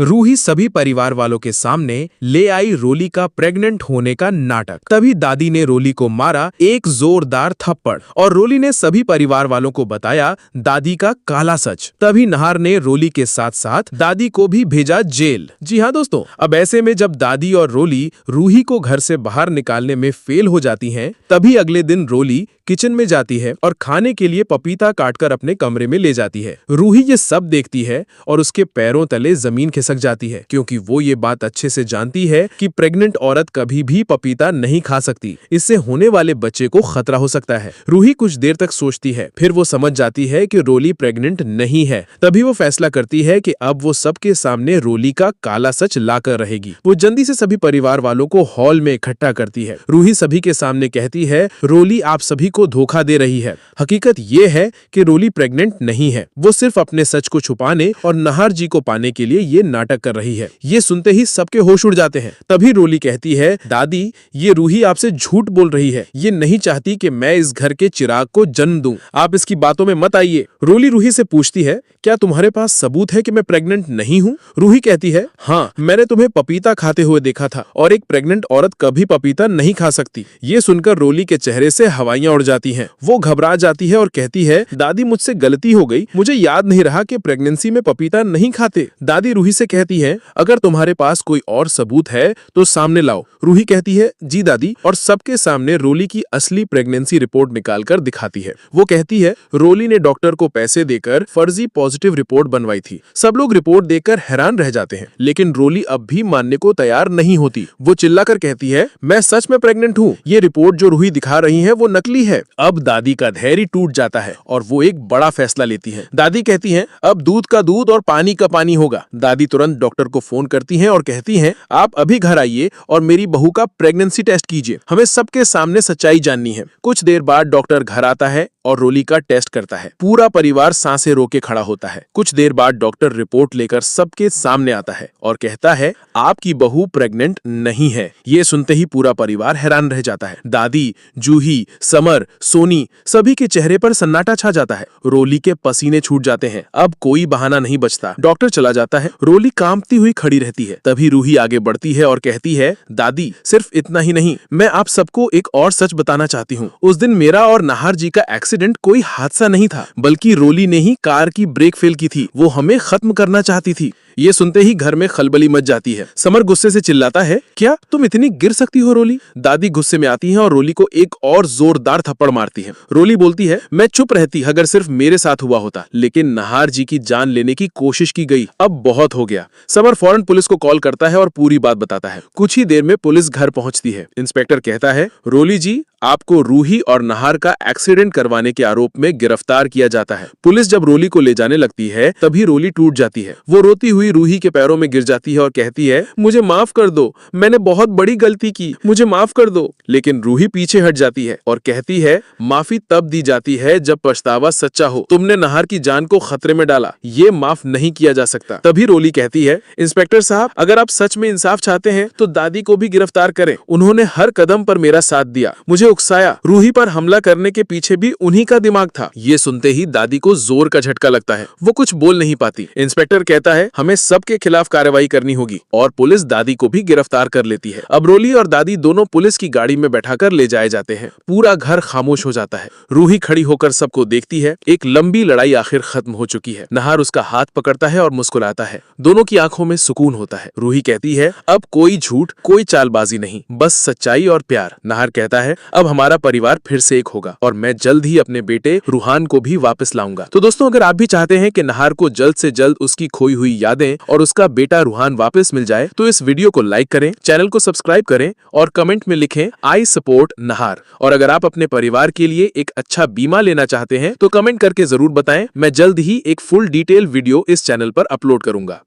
रूही सभी परिवार वालों के सामने ले आई रोली का प्रेग्नेंट होने का नाटक। तभी दादी ने रोली को मारा एक जोरदार थप्पड़ और रोली ने सभी परिवार वालों को बताया दादी का काला सच। तभी नहार ने रोली के साथ साथ दादी को भी भेजा जेल। जी हाँ दोस्तों, अब ऐसे में जब दादी और रोली रूही को घर से बाहर निकालने में फेल हो जाती हैं, तभी अगले दिन रोली किचन में जाती है और खाने के लिए पपीता काटकर अपने कमरे में ले जाती है। रूही ये सब देखती है और उसके पैरों तले जमीन खिसक जाती है, क्योंकि वो ये बात अच्छे से जानती है कि प्रेग्नेंट औरत कभी भी पपीता नहीं खा सकती। इससे होने वाले बच्चे को खतरा हो सकता है। रूही कुछ देर तक सोचती है, फिर वो समझ जाती है कि रोली प्रेग्नेंट नहीं है। तभी वो फैसला करती है कि अब वो सबके सामने रोली का काला सच लाकर रहेगी। वो जल्दी से सभी परिवार वालों को हॉल में इकट्ठा करती है। रूही सभी के सामने कहती है, रोली आप सभी को धोखा दे रही है। हकीकत ये है कि रोली प्रेग्नेंट नहीं है। वो सिर्फ अपने सच को छुपाने और नहार जी को पाने के लिए ये नाटक कर रही है। ये सुनते ही सबके होश उड़ जाते हैं। तभी रोली कहती है, दादी ये रूही आपसे झूठ बोल रही है। ये नहीं चाहती कि मैं इस घर के चिराग को जन्म दूं। आप इसकी बातों में मत आइए। रोली रूही से पूछती है, क्या तुम्हारे पास सबूत है कि मैं प्रेग्नेंट नहीं हूँ? रूही कहती है, हाँ, मैंने तुम्हें पपीता खाते हुए देखा था और एक प्रेग्नेंट औरत कभी पपीता नहीं खा सकती। ये सुनकर रोली के चेहरे से हवाइयां उड़ जाती हैं। वो घबरा जाती है और कहती है, दादी मुझसे गलती हो गई, मुझे याद नहीं रहा कि प्रेगनेंसी में पपीता नहीं खाते। दादी रूही से कहती है, अगर तुम्हारे पास कोई और सबूत है तो सामने लाओ। रूही कहती है, जी दादी, और सबके सामने रोली की असली प्रेगनेंसी रिपोर्ट निकालकर दिखाती है। वो कहती है, रोली ने डॉक्टर को पैसे देकर फर्जी पॉजिटिव रिपोर्ट बनवाई थी। सब लोग रिपोर्ट देखकर हैरान रह जाते हैं, लेकिन रोली अब भी मानने को तैयार नहीं होती। वो चिल्लाकर कहती है, मैं सच में प्रेग्नेंट हूँ। ये रिपोर्ट जो रूही दिखा रही है वो नकली है। अब दादी का धैर्य टूट जाता है और वो एक बड़ा फैसला लेती है। दादी कहती हैं, अब दूध का दूध और पानी का पानी होगा। दादी तुरंत डॉक्टर को फोन करती हैं और कहती हैं, आप अभी घर आइए और मेरी बहू का प्रेगनेंसी टेस्ट कीजिए। हमें सबके सामने सच्चाई जाननी है। कुछ देर बाद डॉक्टर घर आता है और रोली का टेस्ट करता है। पूरा परिवार सांसें रोके खड़ा होता है। कुछ देर बाद डॉक्टर रिपोर्ट लेकर सबके सामने आता है और कहता है, आपकी बहू प्रेग्नेंट नहीं है। ये सुनते ही पूरा परिवार हैरान रह जाता है। दादी, जूही, समर, सोनी, सभी के चेहरे पर सन्नाटा छा जाता है। रोली के पसीने छूट जाते हैं। अब कोई बहाना नहीं बचता। डॉक्टर चला जाता है। रोली कांपती हुई खड़ी रहती है। तभी रूही आगे बढ़ती है और कहती है, दादी सिर्फ इतना ही नहीं, मैं आप सबको एक और सच बताना चाहती हूँ। उस दिन मेरा और नहार जी का एक्सीडेंट कोई हादसा नहीं था, बल्कि रोली ने ही कार की ब्रेक फेल की थी। वो हमें खत्म करना चाहती थी। ये सुनते ही घर में खलबली मच जाती है। समर गुस्से से चिल्लाता है, क्या तुम इतनी गिर सकती हो रोली? दादी गुस्से में आती है और रोली को एक और जोरदार थप्पड़ मारती है। रोली बोलती है, मैं चुप रहती अगर सिर्फ मेरे साथ हुआ होता, लेकिन नहार जी की जान लेने की कोशिश की गई। अब बहुत हो गया। समर फौरन पुलिस को कॉल करता है और पूरी बात बताता है। कुछ ही देर में पुलिस घर पहुंचती है। इंस्पेक्टर कहता है, रोली जी, आपको रूही और नहार का एक्सीडेंट करवाने के आरोप में गिरफ्तार किया जाता है। पुलिस जब रोली को ले जाने लगती है, तभी रोली टूट जाती है। वो रोती हुई रूही के पैरों में गिर जाती है और कहती है, मुझे माफ कर दो, मैंने बहुत बड़ी गलती की, मुझे माफ कर दो। लेकिन रूही पीछे हट जाती है और कहती है, माफी तब दी जाती है जब पछतावा सच्चा हो। तुमने नहार की जान को खतरे में डाला, ये माफ नहीं किया जा सकता। तभी रोली कहती है, इंस्पेक्टर साहब, अगर आप सच में इंसाफ चाहते हैं तो दादी को भी गिरफ्तार करें। उन्होंने हर कदम पर मेरा साथ दिया, मुझे उकसाया। रूही पर हमला करने के पीछे भी उन्हीं का दिमाग था। ये सुनते ही दादी को जोर का झटका लगता है। वो कुछ बोल नहीं पाती। इंस्पेक्टर कहता है, हमें सबके खिलाफ कार्रवाई करनी होगी, और पुलिस दादी को भी गिरफ्तार कर लेती है। अब रोली और दादी दोनों पुलिस की गाड़ी में बैठाकर ले जाए जाते हैं। पूरा घर खामोश हो जाता है। रूही खड़ी होकर सबको देखती है। एक लंबी लड़ाई आखिर खत्म हो चुकी है। नहार उसका हाथ पकड़ता है और मुस्कुराता है। दोनों की आंखों में सुकून होता है। रूही कहती है, अब कोई झूठ, कोई चालबाजी नहीं, बस सच्चाई और प्यार। नहार कहता है, अब हमारा परिवार फिर से एक होगा और मैं जल्द ही अपने बेटे रूहान को भी वापस लाऊंगा। तो दोस्तों, अगर आप भी चाहते हैं कि नहार को जल्द से जल्द उसकी खोई हुई यादें और उसका बेटा रूहान वापस मिल जाए, तो इस वीडियो को लाइक करें, चैनल को सब्सक्राइब करें और कमेंट में लिखें, आई सपोर्ट नहार। और अगर आप अपने परिवार के लिए एक अच्छा बीमा लेना चाहते हैं तो कमेंट करके जरूर बताएं। मैं जल्द ही एक फुल डिटेल वीडियो इस चैनल पर अपलोड करूंगा।